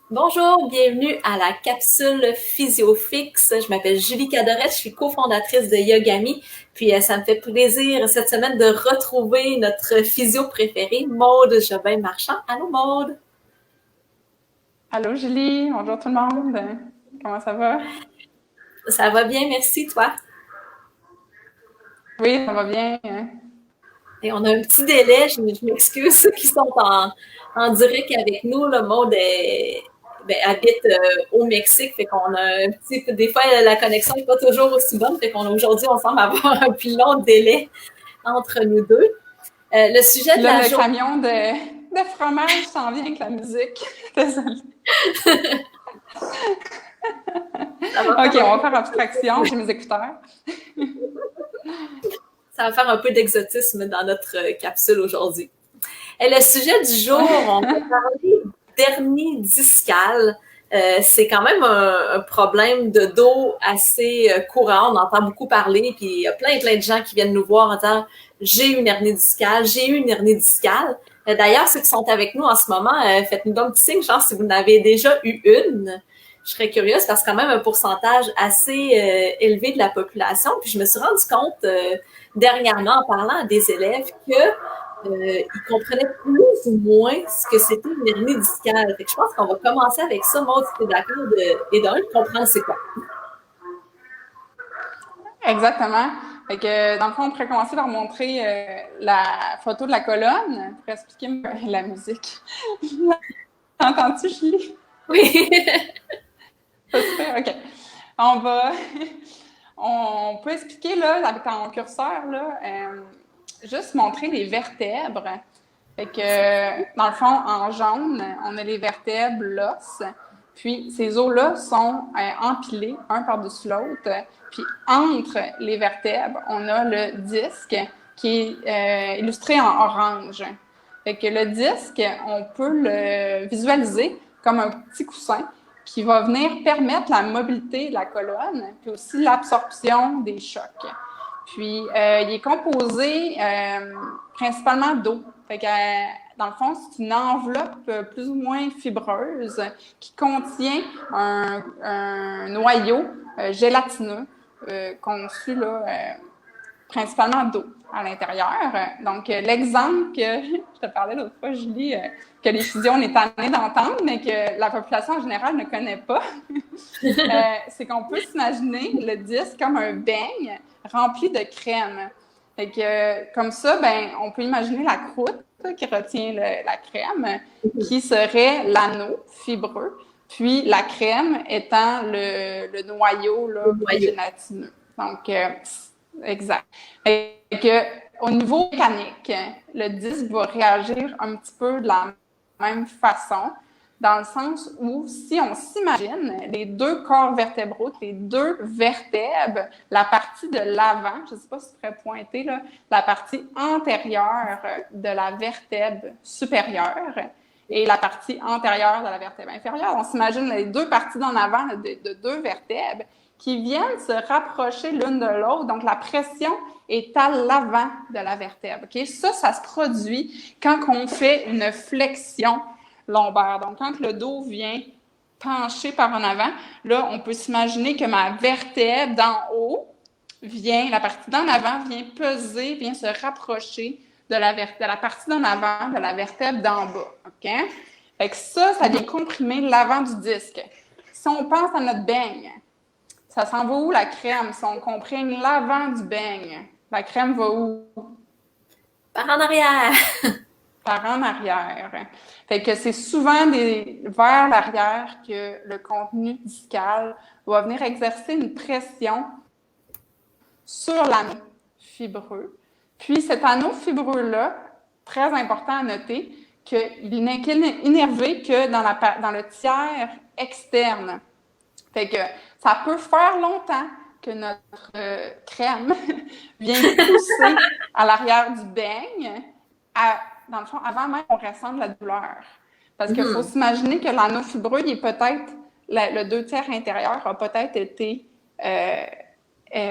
Bonjour, bienvenue à la capsule PhysioFix. Je m'appelle Julie Cadorette, je suis cofondatrice de Yogami. Puis ça me fait plaisir cette semaine de retrouver notre physio préférée, Maude Jobin-Marchand. Allô Maude? Allô Julie, bonjour tout le monde. Comment ça va? Ça va bien, merci toi. Oui, ça va bien. Et on a un petit délai, je m'excuse ceux qui sont en direct avec nous. Là, Maude habite au Mexique, fait qu'on a un petit peu, des fois la connexion n'est pas toujours aussi bonne, fait qu'on aujourd'hui on semble avoir un plus long délai entre nous deux. Le sujet de Là, la le journée. camion de fromage s'en vient avec la musique. Désolée. Ça va OK, faire un on va peu, faire abstraction, j'ai mes écouteurs. ça va faire un peu d'exotisme dans notre capsule aujourd'hui. Et le sujet du jour, on va parler d'hernie discale. C'est quand même un problème de dos assez courant. On entend beaucoup parler, puis il y a plein de gens qui viennent nous voir en disant j'ai une hernie discale, j'ai eu une hernie discale. D'ailleurs, ceux qui sont avec nous en ce moment, faites-nous donc un petit signe, genre si vous en avez déjà eu une. Je serais curieuse parce que quand même un pourcentage assez élevé de la population. Puis je me suis rendu compte dernièrement en parlant à des élèves que ils comprenaient plus ou moins ce que c'était une hernie discale. Fait que je pense qu'on va commencer avec ça, Maud, si tu es d'accord, et d'un, de comprendre c'est quoi. Exactement. Fait que, dans le fond, on pourrait commencer par montrer la photo de la colonne pour expliquer la musique. Entends-tu, Julie? Oui. Pas super? OK. On va... On peut expliquer, là, avec ton curseur, là, juste montrer les vertèbres. Fait que, dans le fond, en jaune, on a les vertèbres, l'os. Puis, ces os-là sont empilés, un par-dessus l'autre. Puis, entre les vertèbres, on a le disque qui est illustré en orange. Fait que le disque, on peut le visualiser comme un petit coussin qui va venir permettre la mobilité de la colonne, puis aussi l'absorption des chocs. Puis, il est composé principalement d'eau. Fait que, dans le fond, c'est une enveloppe plus ou moins fibreuse qui contient un noyau gélatineux conçu là, principalement d'eau à l'intérieur. Donc, l'exemple que je te parlais l'autre fois, Julie, que les fusions, on est tanné d'entendre, mais que la population en général ne connaît pas, c'est qu'on peut s'imaginer le disque comme un beigne rempli de crème. Fait que, comme ça, ben, on peut imaginer la croûte qui retient la crème, qui serait l'anneau fibreux, puis la crème étant le noyau là, plus Noyau. gélatineux. Donc, exact. Fait que, au niveau mécanique, le disque va réagir un petit peu de la même façon, dans le sens où, si on s'imagine les deux corps vertébraux, les deux vertèbres, la partie de l'avant, je ne sais pas si tu pourrais pointer, là, la partie antérieure de la vertèbre supérieure et la partie antérieure de la vertèbre inférieure. On s'imagine les deux parties d'en avant de deux vertèbres qui viennent se rapprocher l'une de l'autre. Donc, la pression est à l'avant de la vertèbre. Okay? Ça se produit quand on fait une flexion lombaire. Donc, quand le dos vient pencher par en avant, là, on peut s'imaginer que ma vertèbre d'en haut vient, la partie d'en avant vient peser, vient se rapprocher de la partie d'en avant de la vertèbre d'en bas. OK? Fait que ça vient comprimer l'avant du disque. Si on pense à notre beigne, ça s'en va où la crème? Si on comprime l'avant du beigne, la crème va où? Par en arrière. Par en arrière. Fait que c'est souvent vers l'arrière que le contenu discal va venir exercer une pression sur l'anneau fibreux. Puis cet anneau fibreux-là, très important à noter, qu'il n'est innervé que dans le tiers externe. Fait que ça peut faire longtemps que notre crème vient pousser à l'arrière du beigne, dans le fond, avant même qu'on ressente la douleur. Parce qu'il faut s'imaginer que l'anneau fibreux, il est peut-être, le 2/3 intérieur a peut-être été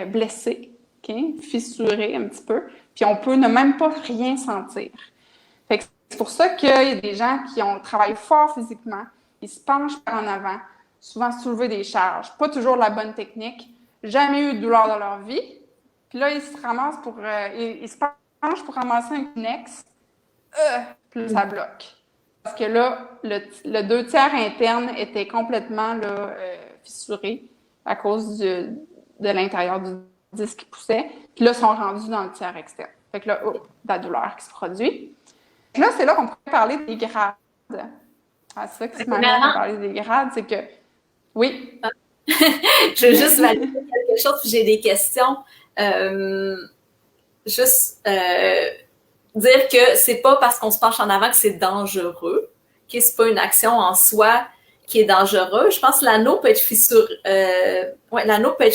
blessé, okay? Fissuré un petit peu, puis on peut ne même pas rien sentir. Fait que c'est pour ça qu'il y a des gens qui ont travaillé fort physiquement, ils se penchent par en avant, souvent soulever des charges, pas toujours la bonne technique, jamais eu de douleur dans leur vie. Puis là, ils se ramassent ils se penchent pour ramasser un Kleenex, puis là, ça bloque. Parce que là, le 2/3 interne était complètement là, fissuré à cause de l'intérieur du disque qui poussait. Puis là, ils sont rendus dans le tiers externe. Fait que là, la douleur qui se produit. Là, c'est là qu'on pourrait parler des grades. Ah, c'est ça qui se m'amène à parler des grades, c'est que... Oui? Je veux juste valider quelque chose, puis j'ai des questions. Dire que c'est pas parce qu'on se penche en avant que c'est dangereux, que c'est pas une action en soi qui est dangereuse. Je pense que l'anneau peut être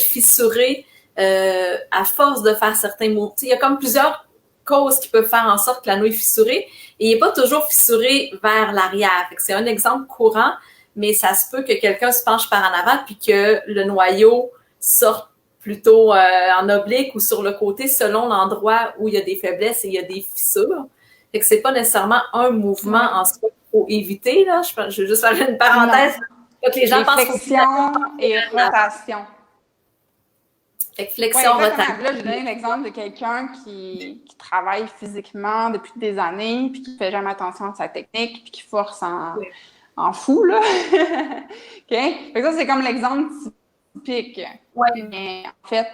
fissuré, à force de faire certains mouvements. Il y a comme plusieurs causes qui peuvent faire en sorte que l'anneau est fissuré, et il n'est pas toujours fissuré vers l'arrière. C'est un exemple courant, mais ça se peut que quelqu'un se penche par en avant puis que le noyau sorte plutôt en oblique ou sur le côté selon l'endroit où il y a des faiblesses et il y a des fissures. Fait que c'est pas nécessairement un mouvement en soi qu'il faut éviter. Là. Je veux juste faire une parenthèse. Que les gens pensent flexion et rotation. Fait que flexion, rotation. Là, je donne l'exemple de quelqu'un qui travaille physiquement depuis des années puis qui fait jamais attention à sa technique puis qui force en fou, là. OK? Fait que ça, c'est comme l'exemple typique. Ouais. Mais en fait,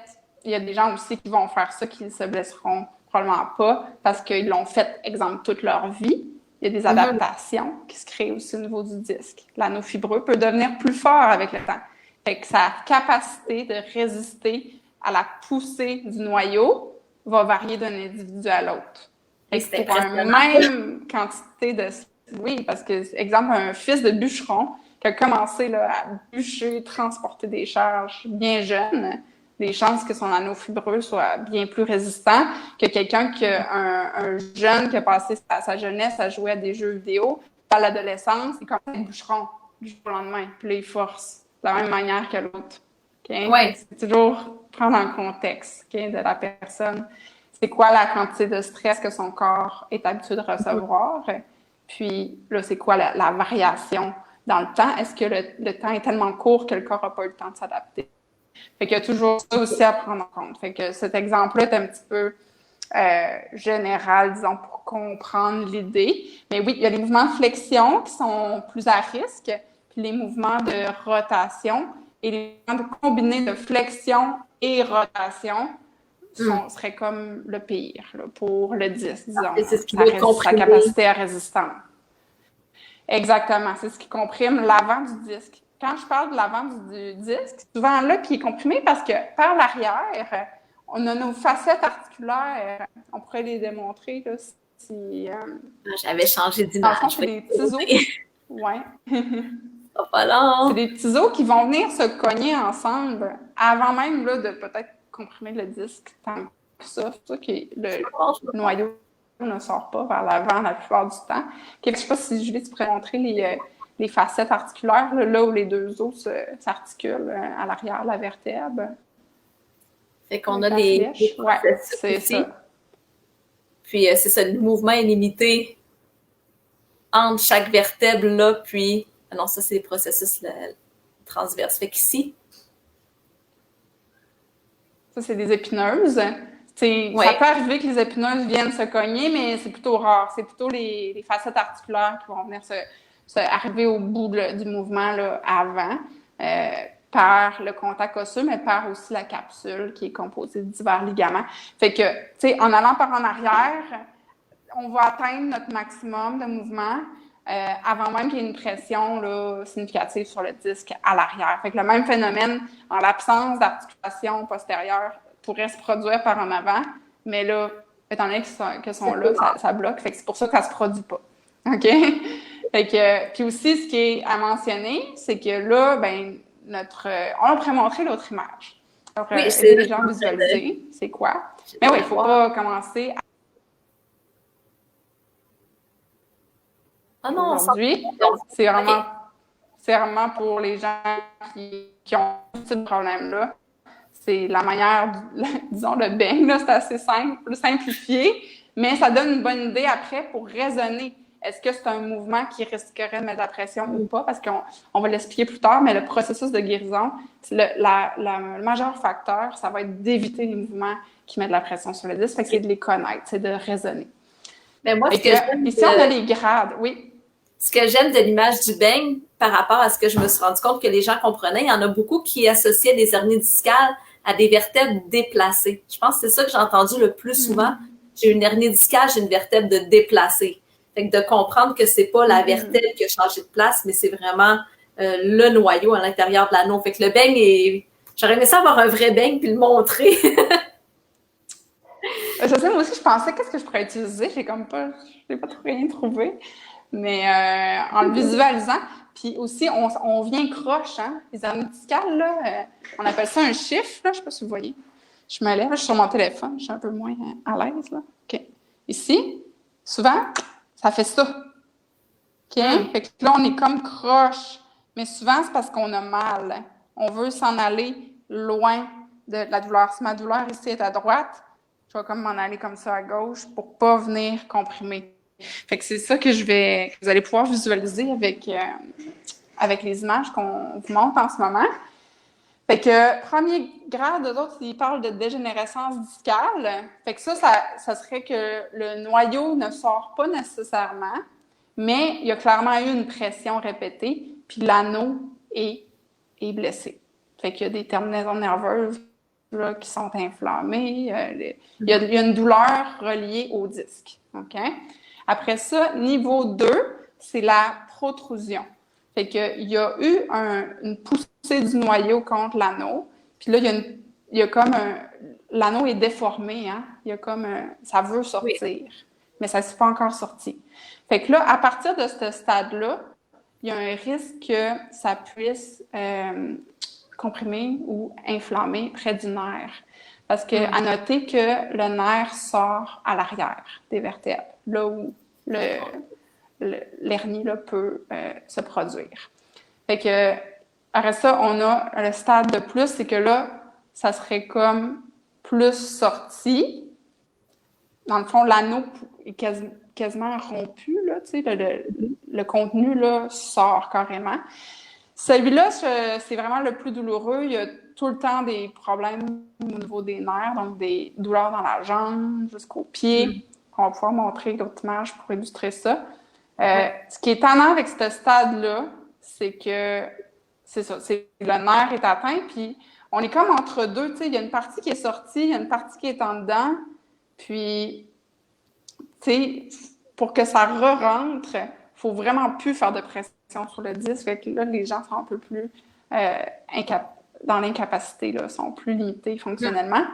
il y a des gens aussi qui vont faire ça, qui ne se blesseront probablement pas parce qu'ils l'ont fait, exemple, toute leur vie. Il y a des adaptations qui se créent aussi au niveau du disque. L'anneau fibreux peut devenir plus fort avec le temps. Fait que sa capacité de résister à la poussée du noyau va varier d'un individu à l'autre. C'est pour la même quantité de... Oui, parce que, exemple, un fils de bûcheron qui a commencé là, à bûcher, transporter des charges bien jeune, les chances que son anneau fibreux soit bien plus résistant que quelqu'un qui a un jeune qui a passé sa jeunesse à jouer à des jeux vidéo. Dans l'adolescence, il commence à être bûcheron du jour au lendemain, puis là, il force de la même manière que l'autre. Okay? Ouais. C'est toujours prendre en contexte de la personne. C'est quoi la quantité de stress que son corps est habitué de recevoir? Puis là, c'est quoi la variation dans le temps? Est-ce que le temps est tellement court que le corps n'a pas eu le temps de s'adapter? Fait qu'il y a toujours ça aussi à prendre en compte. Fait que cet exemple-là est un petit peu général, disons, pour comprendre l'idée. Mais oui, il y a les mouvements de flexion qui sont plus à risque, puis les mouvements de rotation et les mouvements combinés de flexion et rotation serait comme le pire là, pour le disque, disons. C'est ce qui veut sa capacité à résistance. Exactement, c'est ce qui comprime l'avant du disque. Quand je parle de l'avant du disque, c'est souvent là qui est comprimé parce que par l'arrière, on a nos facettes articulaires. On pourrait les démontrer là, si... J'avais changé d'image. En fait, c'est des petits os. Ouais. C'est des petits os qui vont venir se cogner ensemble avant même là, de peut-être comprimer le disque tant que ça. C'est ça que le noyau ne sort pas vers l'avant la plupart du temps. Je ne sais pas si Julie, tu pourrais montrer les facettes articulaires, là où les deux os s'articulent à l'arrière de la vertèbre. Fait qu'on a les ouais, c'est ça. Puis c'est ça, le mouvement est limité entre chaque vertèbre là, puis non, ça c'est les processus transverses. Fait qu'ici, ça c'est des épineuses. Ça peut arriver que les épineuses viennent se cogner, mais c'est plutôt rare. C'est plutôt les facettes articulaires qui vont venir arriver au bout du mouvement là, avant, par le contact osseux, mais par aussi la capsule qui est composée de divers ligaments. Fait que, tu sais, en allant par en arrière, on va atteindre notre maximum de mouvement avant même qu'il y ait une pression là, significative sur le disque à l'arrière. Fait que le même phénomène, en l'absence d'articulation postérieure, pourrait se produire par en avant, mais là, étant donné qu'ils sont là, ça bloque. Fait que c'est pour ça que ça se produit pas. OK? Fait que, puis aussi, ce qui est à mentionner, c'est que là, ben, on pourrait montrer l'autre image. Alors, oui, c'est les gens visualiser, c'est quoi? Mais oui, il ne faut pas commencer à... Ah non, aujourd'hui, c'est vraiment pour les gens qui ont ce problème-là. C'est la manière, disons, le beigne, là, c'est assez simple, simplifié, mais ça donne une bonne idée après pour raisonner est-ce que c'est un mouvement qui risquerait de mettre la pression ou pas? Parce qu'on va l'expliquer plus tard, mais le processus de guérison, le majeur facteur, ça va être d'éviter les mouvements qui mettent la pression sur le disque. Fait que c'est de les connaître, c'est de raisonner. Mais moi, ici, on a les grades, oui. Ce que j'aime de l'image du beigne, par rapport à ce que je me suis rendu compte que les gens comprenaient, il y en a beaucoup qui associaient des hernies discales à des vertèbres déplacées. Je pense que c'est ça que j'ai entendu le plus souvent. J'ai une hernie discale, j'ai une vertèbre de déplacée. Fait que de comprendre que c'est pas la vertèbre qui a changé de place, mais c'est vraiment le noyau à l'intérieur de l'anneau. Fait que le beigne est... J'aurais aimé ça avoir un vrai beigne puis le montrer. Ça, moi aussi, je pensais qu'est-ce que je pourrais utiliser. J'ai pas trop rien trouvé. Mais en le visualisant, puis aussi, on vient croche, hein? Les hernies discales, là, on appelle ça un chiffre, là, je sais pas si vous voyez. Je me lève, je suis sur mon téléphone, je suis un peu moins à l'aise, là. OK. Ici, souvent, ça fait ça. OK? Fait que là, on est comme croche. Mais souvent, c'est parce qu'on a mal. On veut s'en aller loin de la douleur. Si ma douleur ici est à droite, je vais comme m'en aller comme ça à gauche pour pas venir comprimer. Fait que c'est ça que vous allez pouvoir visualiser avec les images qu'on vous montre en ce moment. Fait que premier grade, eux autres, ils parlent de dégénérescence discale. Fait que ça serait que le noyau ne sort pas nécessairement, mais il y a clairement eu une pression répétée, puis l'anneau est blessé. Fait qu'il y a des terminaisons nerveuses là, qui sont inflammées. Il y a une douleur reliée au disque. OK? Après ça, niveau 2, c'est la protrusion. Fait qu'il y a eu une poussée du noyau contre l'anneau. Puis là, il y a comme l'anneau est déformé, hein? Il y a comme ça veut sortir, mais ça ne s'est pas encore sorti. Fait que là, à partir de ce stade-là, il y a un risque que ça puisse comprimer ou inflammer près du nerf. Parce que à noter que le nerf sort à l'arrière des vertèbres, là où l'hernie là, peut se produire. Fait que, après ça, on a le stade de plus, c'est que là, ça serait comme plus sorti. Dans le fond, l'anneau est quasiment rompu, là, tu sais, le contenu là, sort carrément. Celui-là, c'est vraiment le plus douloureux. Il y a tout le temps des problèmes au niveau des nerfs, donc des douleurs dans la jambe jusqu'au pied. On va pouvoir montrer d'autres images pour illustrer ça. Ce qui est étonnant avec ce stade-là, c'est que c'est ça, c'est le nerf est atteint, puis on est comme entre deux, tu sais, il y a une partie qui est sortie, il y a une partie qui est en dedans, puis, tu sais, pour que ça re-rentre, il faut vraiment plus faire de pression sur le disque, fait que là, les gens sont un peu plus dans l'incapacité, là, sont plus limités fonctionnellement.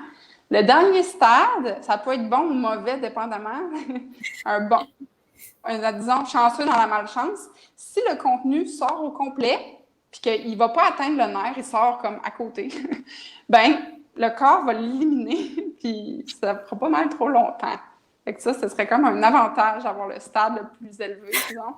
Le dernier stade, ça peut être bon ou mauvais, dépendamment. Disons, chanceux dans la malchance. Si le contenu sort au complet, puis qu'il ne va pas atteindre le nerf, il sort comme à côté, ben le corps va l'éliminer, puis ça ne fera pas mal trop longtemps. Fait que ça, ce serait comme un avantage d'avoir le stade le plus élevé, disons.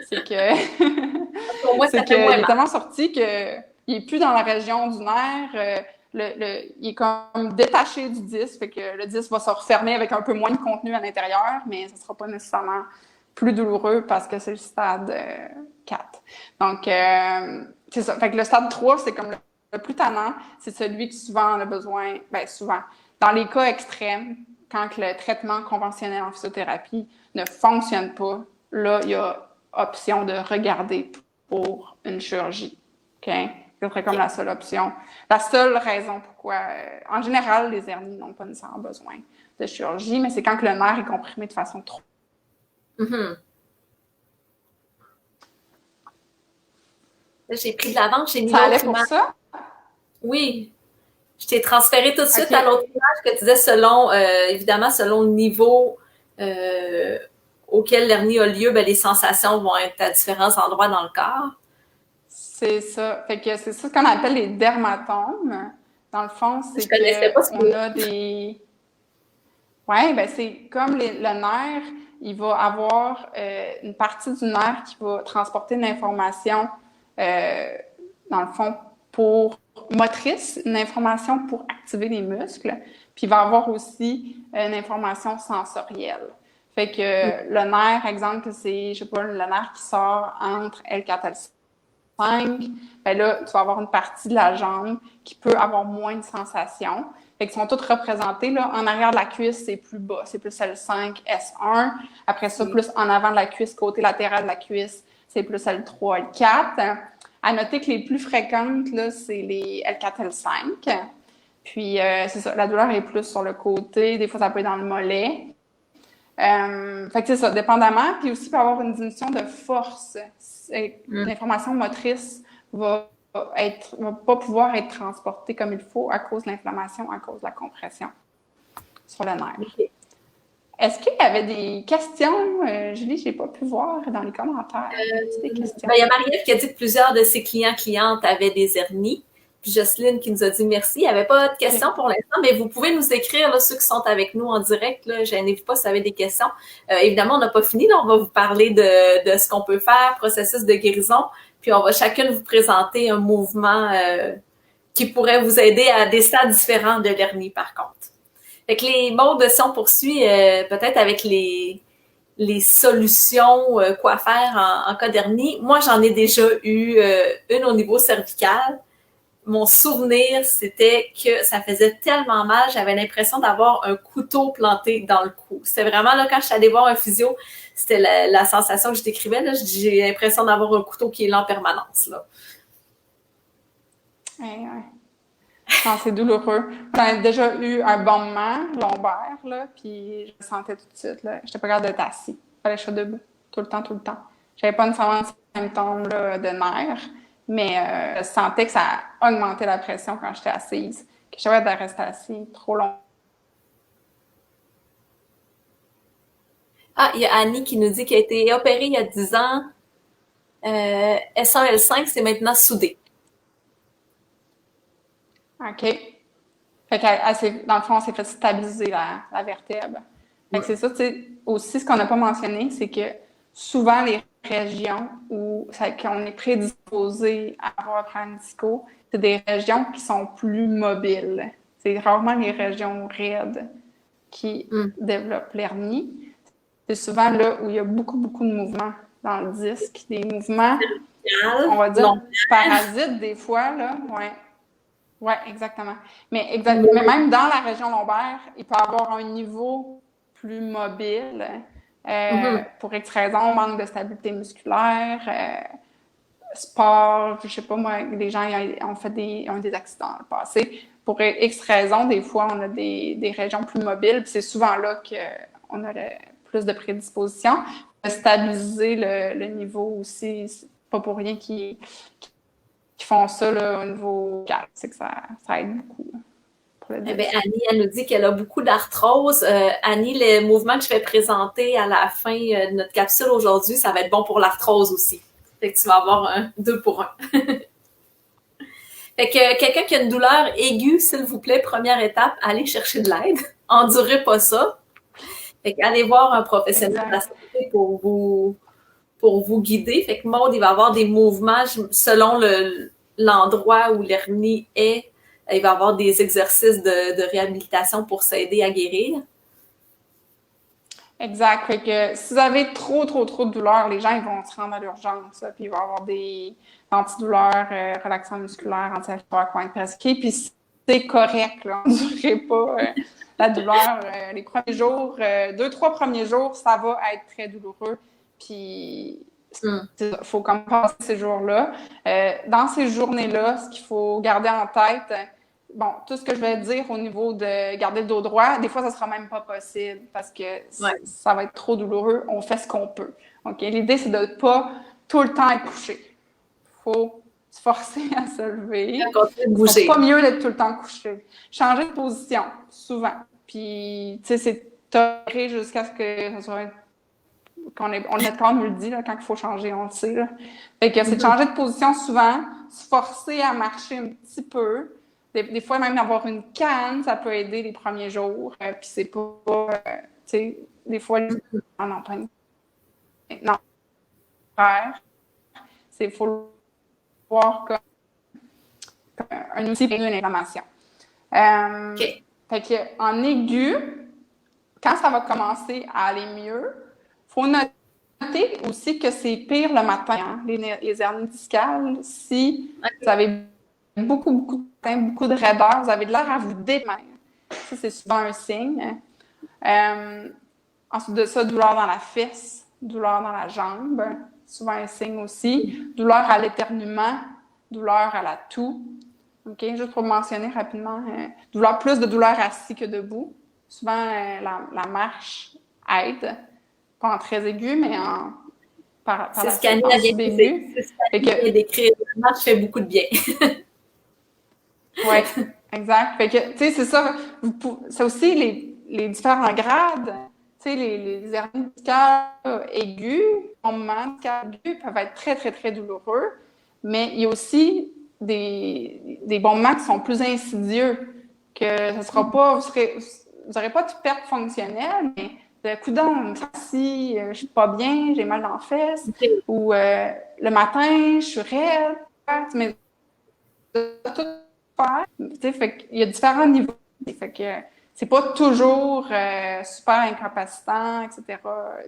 C'est que Pour moi, c'est qu'il est tellement sorti qu'il n'est plus dans la région du nerf. Il est comme détaché du disque, fait que le disque va se refermer avec un peu moins de contenu à l'intérieur, mais ça ne sera pas nécessairement plus douloureux parce que c'est le stade 4. Donc, c'est ça. Fait que le stade 3, c'est comme le plus tannant. C'est celui qui souvent on a besoin, souvent, dans les cas extrêmes, quand le traitement conventionnel en physiothérapie ne fonctionne pas, là, il y a option de regarder pour une chirurgie. OK? Ce serait comme la seule option. La seule raison pourquoi, en général, les hernies n'ont pas nécessairement besoin de chirurgie, mais c'est quand le nerf est comprimé de façon trop. J'ai pris de l'avance, j'ai mis ça allait pour ça? Oui. Je t'ai transféré tout de suite à l'autre image que tu disais selon, évidemment, selon le niveau auquel l'hernie a lieu, les sensations vont être à différents endroits dans le corps. C'est ça. Fait que c'est ça qu'on appelle les dermatomes. Dans le fond, c'est qu'on a des... Oui, c'est comme le nerf, il va avoir une partie du nerf qui va transporter une information, dans le fond, pour motrice, une information pour activer les muscles, puis il va avoir aussi une information sensorielle. Fait que le nerf, exemple, c'est, je sais pas, le nerf qui sort entre L4 et L5, ben là, tu vas avoir une partie de la jambe qui peut avoir moins de sensations. Fait qu'ils sont toutes représentées, là. En arrière de la cuisse, c'est plus bas, c'est plus L5, S1. Après ça, plus en avant de la cuisse, côté latéral de la cuisse, c'est plus L3, L4. À noter que les plus fréquentes, là, c'est les L4, L5. Puis, c'est ça, la douleur est plus sur le côté. Des fois, ça peut être dans le mollet. Fait que c'est ça, dépendamment. Puis aussi, il peut y avoir une diminution de force. L'information motrice va pas pouvoir être transportée comme il faut à cause de l'inflammation, à cause de la compression sur le nerf. Okay. Est-ce qu'il y avait des questions? Julie, je n'ai pas pu voir dans les commentaires. Des questions? Il y a Marie-Ève qui a dit que plusieurs de ses clients-clientes avaient des hernies. Puis Jocelyne qui nous a dit merci. Il n'y avait pas de questions pour l'instant, mais vous pouvez nous écrire, là, ceux qui sont avec nous en direct. Là, gênez-vous pas si vous avez des questions. Évidemment, on n'a pas fini. Là, on va vous parler de ce qu'on peut faire, processus de guérison. Puis on va chacune vous présenter un mouvement qui pourrait vous aider à des stades différents de l'hernie, par contre. Fait que les modes, si on poursuit peut-être avec les solutions, quoi faire en cas d'hernie. Moi, j'en ai déjà eu une au niveau cervical. Mon souvenir, c'était que ça faisait tellement mal, j'avais l'impression d'avoir un couteau planté dans le cou. C'était vraiment là, quand je suis allée voir un physio, c'était la sensation que je décrivais. Là, j'ai l'impression d'avoir un couteau qui est là en permanence. Là. Ouais. Non, c'est douloureux. J'en ai déjà eu un bombement lombaire, là, puis je le sentais tout de suite. Je n'étais pas capable d'être assis. Il fallait que je sois debout, tout le temps. J'avais pas nécessairement de symptômes là, de nerfs, mais je sentais que ça augmentait la pression quand j'étais assise, que j'avais de rester assise trop long. Ah, il y a Annie qui nous dit qu'elle a été opérée il y a 10 ans. S1, L5, c'est maintenant soudé. OK. Fait que, dans le fond, on s'est fait stabiliser la vertèbre. Fait que c'est ça, tu sais, aussi, ce qu'on n'a pas mentionné, c'est que souvent, les régions où on est prédisposé à avoir un problème disco, c'est des régions qui sont plus mobiles. C'est rarement les régions raides qui développent l'hernie. C'est souvent là où il y a beaucoup, beaucoup de mouvements dans le disque. Des mouvements, on va dire, parasites des fois, là, ouais. Oui, exactement. Mais même dans la région lombaire, il peut y avoir un niveau plus mobile. Pour X raisons, manque de stabilité musculaire, sport, je sais pas moi, les gens ont des accidents dans le passé. Pour X raisons, des fois, on a des régions plus mobiles, puis c'est souvent là qu'on a plus de prédisposition. Stabiliser le niveau aussi, c'est pas pour rien qui font ça là, au niveau local. C'est que ça aide beaucoup. Pour le Annie, elle nous dit qu'elle a beaucoup d'arthrose. Annie, les mouvements que je vais présenter à la fin de notre capsule aujourd'hui, ça va être bon pour l'arthrose aussi. Fait que tu vas avoir un 2 pour 1. Fait que quelqu'un qui a une douleur aiguë, s'il vous plaît, première étape, allez chercher de l'aide. Endurez pas ça. Fait que allez voir un professionnel de la santé pour vous guider. Fait que Maude, il va avoir des mouvements selon l'endroit où l'hernie est. Il va y avoir des exercices de réhabilitation pour s'aider à guérir. Exact. Fait que si vous avez trop de douleur, les gens ils vont se rendre à l'urgence. Puis il va y avoir des antidouleurs, relaxants musculaires, anti-inflammatoires qui vont être prescrits. Puis c'est correct. Là. On ne durerait pas la douleur. Les premiers jours, 2-3 premiers jours, ça va être très douloureux. Puis il faut comme passer ces jours-là. Dans ces journées-là, ce qu'il faut garder en tête, tout ce que je vais dire au niveau de garder le dos droit, des fois, ça ne sera même pas possible parce que ça va être trop douloureux. On fait ce qu'on peut. Okay? L'idée, c'est de ne pas tout le temps être couché. Il faut se forcer à se lever. C'est pas mieux d'être tout le temps couché. Changer de position, souvent. Puis, tu sais, c'est toléré jusqu'à ce que ça soit... notre corps nous le dit, là, quand il faut changer, on le sait. Là. Fait que c'est de changer de position souvent, se forcer à marcher un petit peu. Des fois, même avoir une canne, ça peut aider les premiers jours. Puis c'est pas... tu sais, des fois... non, pas une... Non. Il faut le voir comme un outil pour une inflammation. Fait que, en aigu, quand ça va commencer à aller mieux, il faut noter aussi que c'est pire le matin, hein, les hernies discales. Si vous avez beaucoup de raideur, vous avez de l'air à vous démettre. Ça, c'est souvent un signe. Ensuite de ça, douleur dans la fesse, douleur dans la jambe, souvent un signe aussi. Douleur à l'éternuement, douleur à la toux. OK, juste pour mentionner rapidement, plus de douleur assis que debout. Souvent, la marche aide, pas en très aigu, mais par C'est la ce suite qu'Annie en a bien sub-aigu. C'est ce qu'Annie vient d'écrire. La marche fait beaucoup de bien. Oui, exact. Fait que, tu sais, c'est ça. C'est aussi les différents grades. Tu sais, les hernies discales aiguës, moments discales aigus peuvent être très douloureux, mais il y a aussi des bons moments qui sont plus insidieux, que ce sera pas, vous n'aurez pas de perte fonctionnelle, mais de coudonc, si je suis pas bien, j'ai mal dans la fesse, ou le matin, je suis raide, mais tout faire. Fait qu'il y a différents niveaux. Fait que c'est pas toujours super incapacitant, etc.,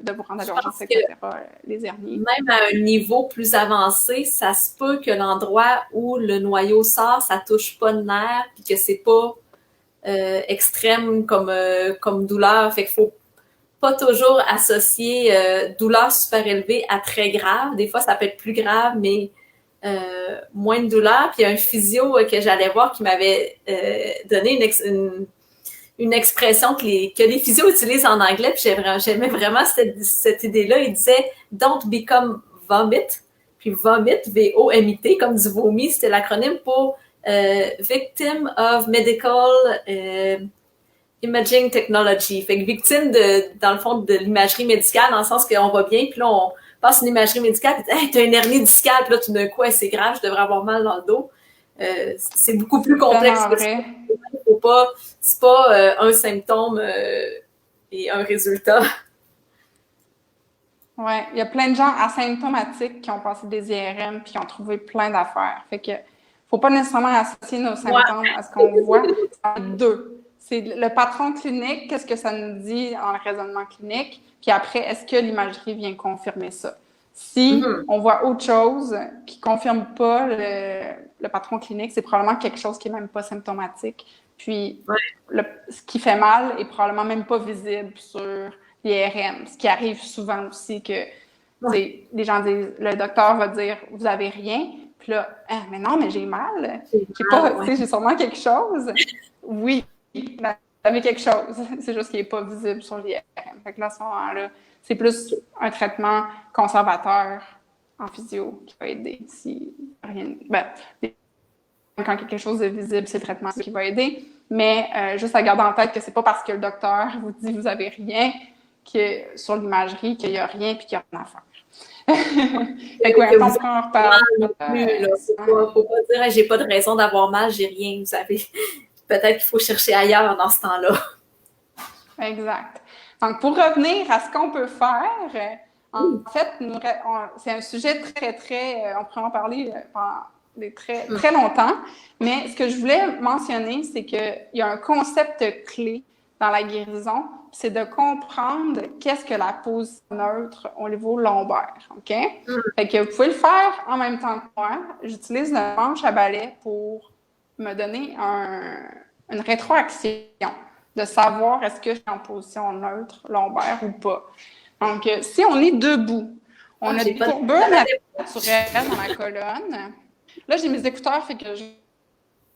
de vous rendre à l'urgence, etc., les hernies. Même à un niveau plus avancé, ça se peut que l'endroit où le noyau sort, ça touche pas de nerf, puis que c'est pas extrême comme douleur. Fait qu'il faut pas toujours associer douleur super élevée à très grave. Des fois, ça peut être plus grave, mais moins de douleur. Puis il y a un physio que j'allais voir qui m'avait donné une expression que les physios utilisent en anglais, puis j'aimais vraiment cette idée-là. Il disait « Don't become vomit », puis vomit, V-O-M-I-T, comme du vomi, c'était l'acronyme pour Victim of Medical Imaging Technology. Fait que victime dans le fond, de l'imagerie médicale, dans le sens qu'on va bien, puis là, on passe une imagerie médicale, puis hey, t'as une hernie discale, puis là, tout d'un coup, hey, c'est grave, je devrais avoir mal dans le dos. C'est beaucoup plus complexe que ça. C'est pas un symptôme et un résultat. Oui, il y a plein de gens asymptomatiques qui ont passé des IRM puis qui ont trouvé plein d'affaires. Fait que faut pas nécessairement associer nos symptômes à ce qu'on voit. C'est deux. C'est le patron clinique, qu'est-ce que ça nous dit en raisonnement clinique, puis après, est-ce que l'imagerie vient confirmer ça? Si on voit autre chose qui confirme pas le patron clinique, c'est probablement quelque chose qui est même pas symptomatique. Puis, ce qui fait mal est probablement même pas visible sur l'IRM. Ce qui arrive souvent aussi que les gens disent, le docteur va dire, vous avez rien. Puis là, ah, mais non, mais j'ai mal. J'ai sûrement quelque chose. Oui, vous avez quelque chose. C'est juste qu'il n'est pas visible sur l'IRM. Fait que là, à ce moment-là, c'est plus un traitement conservateur en physio qui va aider. Si rien, quand quelque chose est visible, c'est le traitement qui va aider. Mais juste à garder en tête que c'est pas parce que le docteur vous dit vous avez rien que sur l'imagerie qu'il n'y a rien puis qu'il n'y a rien à faire. Fait que on peut en reparler. Faut pas dire hey, j'ai pas de raison d'avoir mal, j'ai rien. Vous savez, peut-être qu'il faut chercher ailleurs dans ce temps-là. Exact. Donc, pour revenir à ce qu'on peut faire, en fait, c'est un sujet très, on pourrait en parler pendant très longtemps, mais ce que je voulais mentionner, c'est qu'il y a un concept clé dans la guérison, c'est de comprendre qu'est-ce que la position neutre au niveau lombaire, OK? Fait que vous pouvez le faire en même temps que moi. J'utilise le manche à balai pour me donner une rétroaction de savoir est-ce que je suis en position neutre lombaire ou pas. Donc, si on est debout, on a des courbures naturelles dans la colonne. Là, j'ai mes écouteurs, fait que je vais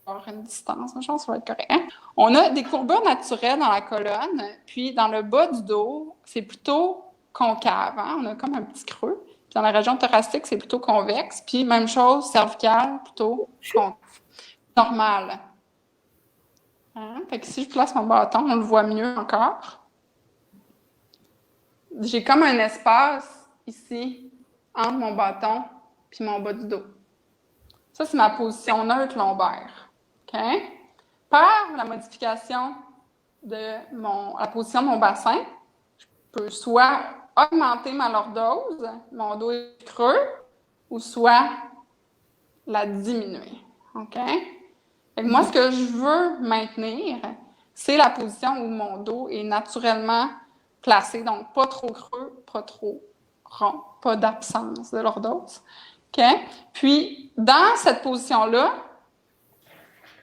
avoir une distance, je pense que ça va être correct. On a des courbures naturelles dans la colonne, puis dans le bas du dos, c'est plutôt concave. Hein? On a comme un petit creux. Puis dans la région thoracique, c'est plutôt convexe. Puis même chose, cervicale, plutôt concave. Normal. Hein? Fait que si je place mon bâton, on le voit mieux encore. J'ai comme un espace ici entre mon bâton puis mon bas du dos. Ça, c'est ma position neutre lombaire. OK? Par la modification de la position de mon bassin, je peux soit augmenter ma lordose, mon dos est creux, ou soit la diminuer. OK? Fait que moi, ce que je veux maintenir, c'est la position où mon dos est naturellement placé, donc pas trop creux, pas trop rond, pas d'absence de lordose. OK? Puis, dans cette position-là,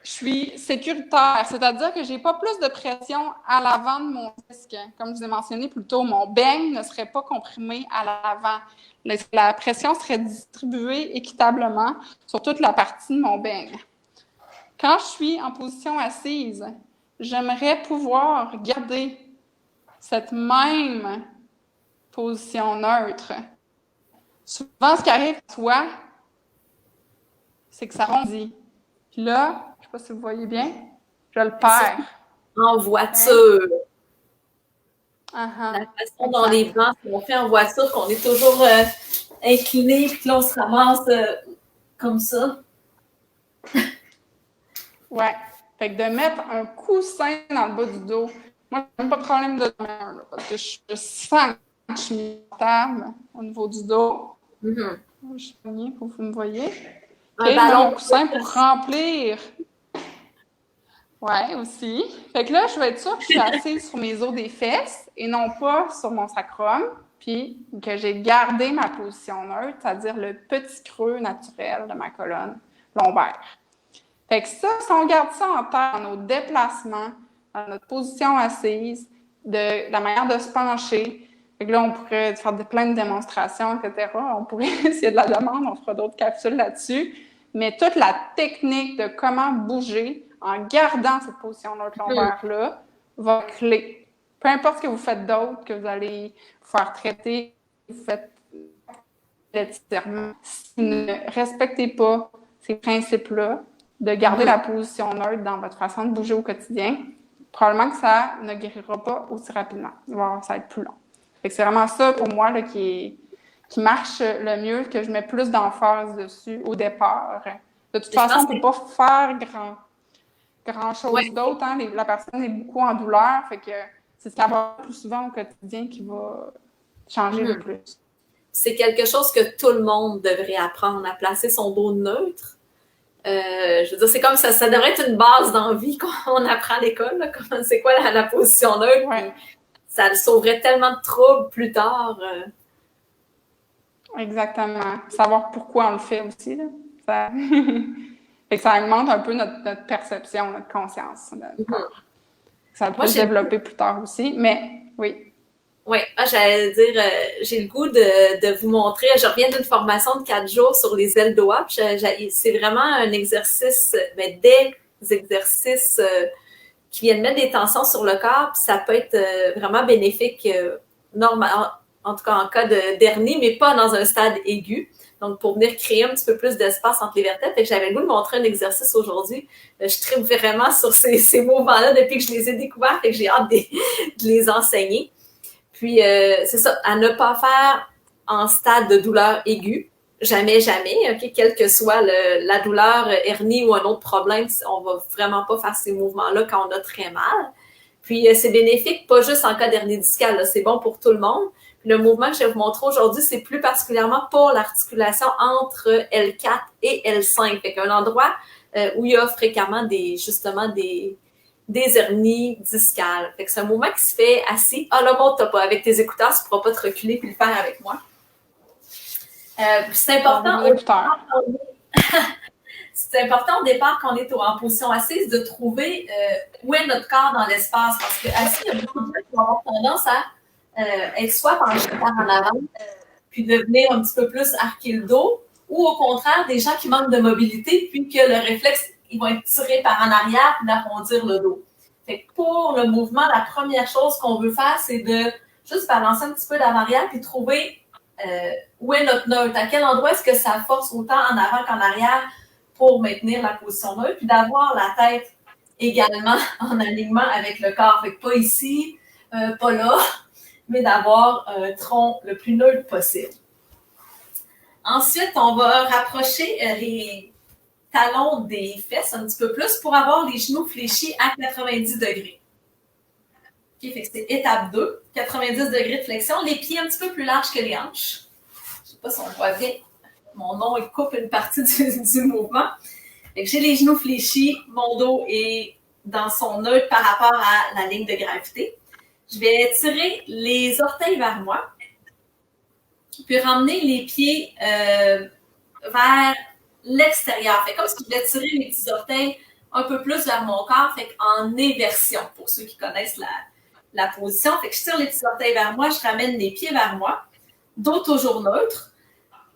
je suis sécuritaire, c'est-à-dire que je n'ai pas plus de pression à l'avant de mon disque. Comme je vous ai mentionné plus tôt, mon beigne ne serait pas comprimé à l'avant. La pression serait distribuée équitablement sur toute la partie de mon beigne. Quand je suis en position assise, j'aimerais pouvoir garder cette même position neutre. Souvent, ce qui arrive, toi, c'est que ça rondit. Puis là, je ne sais pas si vous voyez bien, je le perds. En voiture. Uh-huh. La façon dont les bancs sont faits en voiture, qu'on est toujours incliné, puis que là, on se ramasse comme ça. Ouais. Fait que de mettre un coussin dans le bas du dos. Moi, j'ai même pas de problème de douleur, là, parce que je sens que je suis stable au niveau du dos. Mm-hmm. Je suis poignée pour que vous me voyez. Un ballon mon coussin pour remplir. Ouais, aussi. Fait que là, je vais être sûre que je suis assise sur mes os des fesses et non pas sur mon sacrum, puis que j'ai gardé ma position neutre, c'est-à-dire le petit creux naturel de ma colonne lombaire. Fait que ça, si on garde ça en tête dans nos déplacements, dans notre position assise, de la manière de se pencher, fait que là, on pourrait faire plein de démonstrations, etc. On pourrait, s'il y a de la demande, on fera d'autres capsules là-dessus. Mais toute la technique de comment bouger en gardant cette position neutre lombaire-là va être clé. Peu importe ce que vous faites d'autre, que vous allez vous faire traiter, vous faites l'étirement, si vous ne respectez pas ces principes-là, de garder la position neutre dans votre façon de bouger au quotidien, probablement que ça ne guérira pas aussi rapidement. Ça va être plus long. Fait que c'est vraiment ça, pour moi, là, qui marche le mieux, que je mets plus d'emphase dessus au départ. De toute façon, on ne peut pas faire grand-chose d'autre. Hein? La personne est beaucoup en douleur, fait que c'est ce qu'elle va plus souvent au quotidien qui va changer le plus. C'est quelque chose que tout le monde devrait apprendre, à placer son dos neutre. Je veux dire, c'est comme ça devrait être une base d'envie qu'on apprend à l'école. Là, c'est quoi la position neutre? Ouais. Ça sauverait tellement de troubles plus tard. Exactement. Savoir pourquoi on le fait aussi. Là. Fait que ça augmente un peu notre perception, notre conscience. Notre corps. Ça peut se développer plus tard aussi, mais oui. Oui, j'allais dire, j'ai le goût de vous montrer. Je reviens d'une formation de 4 jours sur les ailes d'oie. C'est vraiment un exercice, des exercices qui viennent mettre des tensions sur le corps. Puis ça peut être vraiment bénéfique, en tout cas en cas d'hernie, mais pas dans un stade aigu. Donc, pour venir créer un petit peu plus d'espace entre les vertèbres. Fait que j'avais le goût de montrer un exercice aujourd'hui. Je tripe vraiment sur ces mouvements-là depuis que je les ai découverts et que j'ai hâte de les enseigner. Puis, c'est ça, à ne pas faire en stade de douleur aiguë. Jamais, OK? Quelle que soit la douleur, hernie ou un autre problème, on va vraiment pas faire ces mouvements-là quand on a très mal. Puis, c'est bénéfique, pas juste en cas d'hernie discale, là, c'est bon pour tout le monde. Puis, le mouvement que je vais vous montrer aujourd'hui, c'est plus particulièrement pour l'articulation entre L4 et L5. Fait qu'un endroit où il y a fréquemment des hernies discales. Fait que c'est un mouvement qui se fait assis. Ah, là, bon, t'as pas. Avec tes écouteurs, tu pourras pas te reculer puis le faire avec moi. C'est important. C'est important au départ quand on est en position assise de trouver où est notre corps dans l'espace. Parce que assis, il y a beaucoup de gens qui vont avoir tendance à être soit penchés par en avant, puis devenir un petit peu plus arquer le dos, ou au contraire, des gens qui manquent de mobilité, puis que le réflexe, ils vont être tirés par en arrière et d'arrondir le dos. Fait que pour le mouvement, la première chose qu'on veut faire, c'est de juste balancer un petit peu d'avant-arrière puis trouver où est notre neutre, à quel endroit est-ce que ça force autant en avant qu'en arrière pour maintenir la position neutre, puis d'avoir la tête également en alignement avec le corps. Fait que pas ici, pas là, mais d'avoir un tronc le plus neutre possible. Ensuite, on va rapprocher les talons des fesses un petit peu plus pour avoir les genoux fléchis à 90 degrés. OK, fait que c'est étape 2, 90 degrés de flexion. Les pieds un petit peu plus larges que les hanches. Je ne sais pas si on voit bien. Mon nom, il coupe une partie du mouvement. Fait que j'ai les genoux fléchis, mon dos est dans son neutre par rapport à la ligne de gravité. Je vais tirer les orteils vers moi, puis ramener les pieds vers l'extérieur. Fait comme si je voulais tirer mes petits orteils un peu plus vers mon corps, fait en inversion, pour ceux qui connaissent la position. Fait que je tire les petits orteils vers moi, je ramène les pieds vers moi, dos toujours neutre.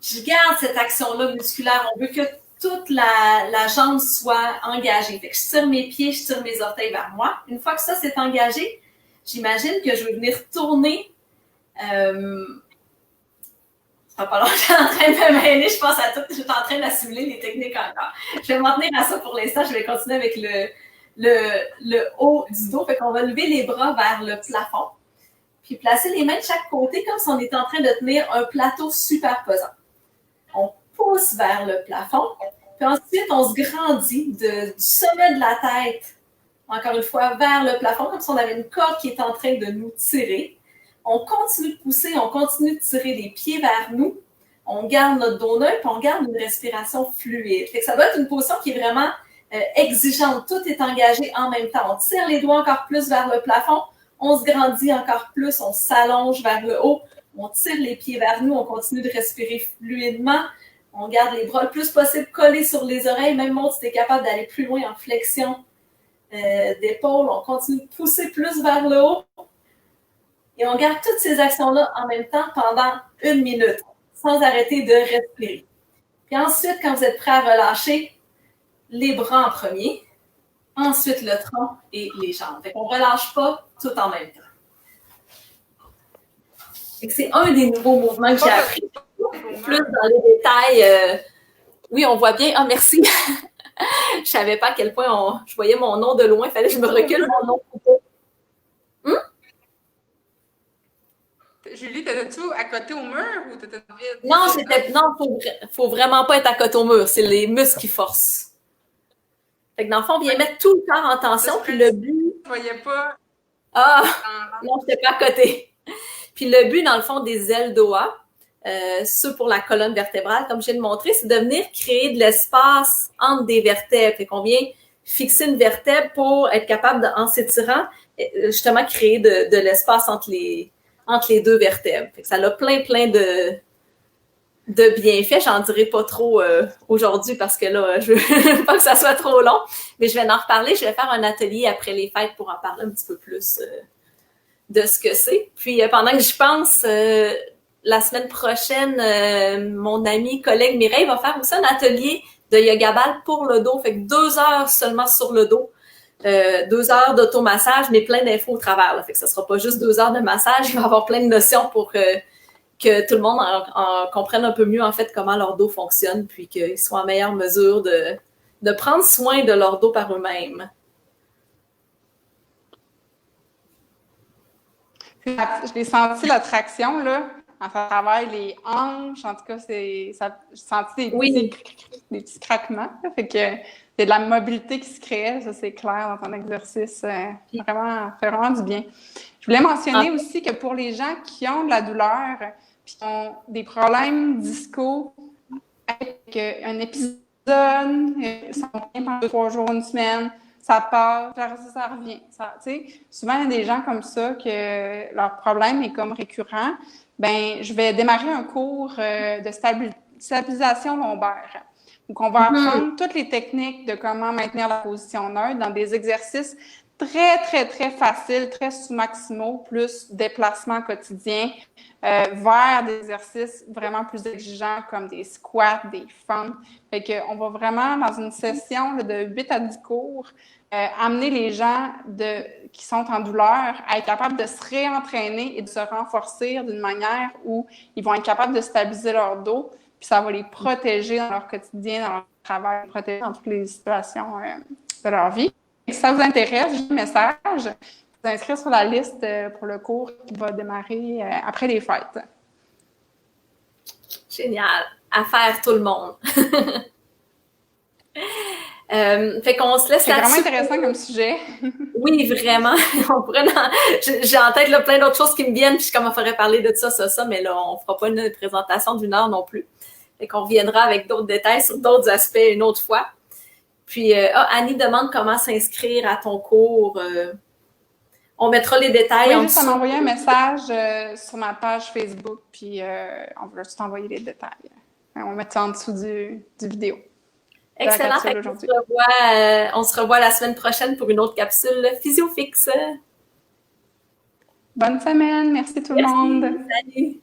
Je garde cette action-là musculaire. On veut que toute la jambe soit engagée. Fait que je tire mes pieds, je tire mes orteils vers moi. Une fois que ça c'est engagé, j'imagine que je vais venir tourner. Ça va pas longtemps, je suis en train de me mêler, je pense à tout. Je suis en train d'assimiler les techniques encore. Je vais m'en tenir à ça pour l'instant. Je vais continuer avec le haut du dos. Fait qu'on va lever les bras vers le plafond. Puis placer les mains de chaque côté comme si on était en train de tenir un plateau superposant. On pousse vers le plafond. Puis ensuite, on se grandit du sommet de la tête, encore une fois, vers le plafond, comme si on avait une corde qui est en train de nous tirer. On continue de pousser, on continue de tirer les pieds vers nous. On garde notre dos neutre, puis on garde une respiration fluide. Fait que ça doit être une position qui est vraiment exigeante. Tout est engagé en même temps. On tire les doigts encore plus vers le plafond. On se grandit encore plus. On s'allonge vers le haut. On tire les pieds vers nous. On continue de respirer fluidement. On garde les bras le plus possible collés sur les oreilles. Même si tu es capable d'aller plus loin en flexion d'épaule. On continue de pousser plus vers le haut. Et on garde toutes ces actions-là en même temps pendant 1 minute, sans arrêter de respirer. Puis ensuite, quand vous êtes prêt à relâcher, les bras en premier, ensuite le tronc et les jambes. Fait qu'on ne relâche pas tout en même temps. Fait que c'est un des nouveaux mouvements que j'ai appris. Plus dans les détails, oui, on voit bien. Ah, merci. Je ne savais pas à quel point je voyais mon nom de loin. Il fallait que je me recule mon nom. Julie, t'étais-tu à côté au mur ou t'étais vide? Non, faut vraiment pas être à côté au mur. C'est les muscles qui forcent. Fait que dans le fond, on vient mettre tout le corps en tension, puis le but... Je voyais pas. Ah! Non, je n'étais pas à côté. Puis le but, dans le fond, des ailes d'OA, ceux pour la colonne vertébrale, comme je viens de montrer, c'est de venir créer de l'espace entre des vertèbres. Fait qu'on vient fixer une vertèbre pour être capable, en s'étirant, justement, créer de l'espace entre les deux vertèbres. Fait que ça a plein de bienfaits. J'en dirai pas trop aujourd'hui parce que là, je veux pas que ça soit trop long, mais je vais en reparler. Je vais faire un atelier après les fêtes pour en parler un petit peu plus de ce que c'est. Puis pendant que j'y pense, la semaine prochaine, mon amie, collègue Mireille va faire aussi un atelier de yoga ball pour le dos. Fait que 2 heures seulement sur le dos. 2 heures d'automassage, mais plein d'infos au travers. Là. Fait que ça sera pas juste 2 heures de massage, il va y avoir plein de notions pour que tout le monde en comprenne un peu mieux en fait comment leur dos fonctionne, puis qu'ils soient en meilleure mesure de prendre soin de leur dos par eux-mêmes. J'ai senti la traction, là, à travers les hanches. En tout cas, j'ai senti des petits craquements. Là, fait que c'est de la mobilité qui se crée, ça c'est clair dans ton exercice. Vraiment, fait vraiment du bien. Je voulais mentionner aussi que pour les gens qui ont de la douleur, puis qui ont des problèmes disco, avec un épisode, ça revient pendant 2-3 jours, une semaine, ça part, ça revient. Souvent, il y a des gens comme ça que leur problème est comme récurrent. Ben, je vais démarrer un cours de stabilisation lombaire. Donc, on va apprendre toutes les techniques de comment maintenir la position neutre dans des exercices très, très, très faciles, très sous-maximaux, plus déplacement quotidien, vers des exercices vraiment plus exigeants comme des squats, des fentes. Fait qu'on va vraiment, dans une session de 8 à 10 cours, amener les gens qui sont en douleur à être capables de se réentraîner et de se renforcer d'une manière où ils vont être capables de stabiliser leur dos, puis ça va les protéger dans leur quotidien, dans leur travail, protéger dans toutes les situations de leur vie. Et si ça vous intéresse, j'ai un message, vous inscrire sur la liste pour le cours qui va démarrer après les fêtes. Génial! À faire tout le monde! Fait qu'on se laisse là-dessus. C'est vraiment intéressant comme sujet. Oui, vraiment. J'ai en tête là, plein d'autres choses qui me viennent, puis comme on ferait parler de ça, mais là, on fera pas une présentation d'1 heure non plus. Fait qu'on reviendra avec d'autres détails sur d'autres aspects une autre fois. Puis, Annie demande comment s'inscrire à ton cours. On mettra les détails en juste à dessous. m'envoyer un message sur ma page Facebook, puis on va juste t'envoyer les détails. On va mettre ça en dessous du vidéo. Excellent. On se revoit la semaine prochaine pour une autre capsule PhysioFix. Bonne semaine. Merci tout le monde. Salut.